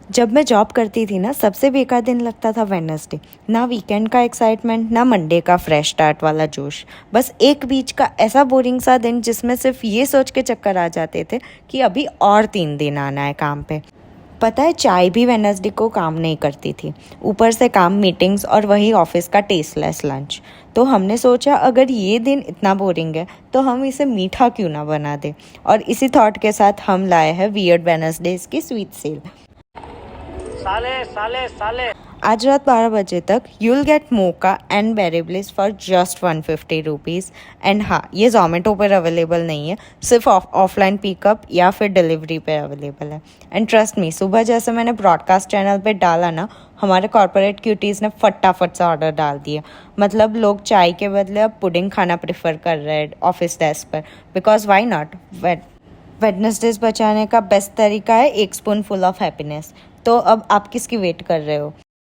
जब मैं जॉब करती थी ना, सबसे बेकार दिन लगता था वेडनेसडे। ना वीकेंड का एक्साइटमेंट, ना मंडे का फ्रेश स्टार्ट वाला जोश। बस एक बीच का ऐसा बोरिंग सा दिन जिसमें सिर्फ ये सोच के चक्कर आ जाते थे कि अभी और 3 दिन आना है काम पे। पता है, चाय भी वेडनेसडे को काम नहीं करती थी। ऊपर से काम, मीटिंग्स और वही ऑफिस का टेस्टलेस लंच। तो हमने सोचा, अगर ये दिन इतना बोरिंग है तो हम इसे मीठा क्यों ना बना दे। और इसी थॉट के साथ हम लाए हैं वियर्ड वेडनेसडेज की sweet sale. Sale sale sale आज रात 12 बजे तक you will get mocha and berry bliss for just 150 rupees. And हाँ, ये जोमेटो पर अवेलेबल नहीं है, सिर्फ ऑफलाइन पिकअप या फिर डिलीवरी पे अवेलेबल है। एंड ट्रस्ट मी, सुबह जैसे मैंने ब्रॉडकास्ट चैनल पे डाला ना, हमारे कॉर्पोरेट क्यूटीज़ ने फटाफट से ऑर्डर डाल दिया। मतलब लोग चाय के बदले अब पुडिंग खाना प्रेफर कर रहे हैं ऑफिस डेस्क पर। Because why not. वेडनेसडेज बचाने का बेस्ट तरीका है एक स्पून फुल ऑफ हैप्पीनेस। तो अब आप किसकी वेट कर रहे हो?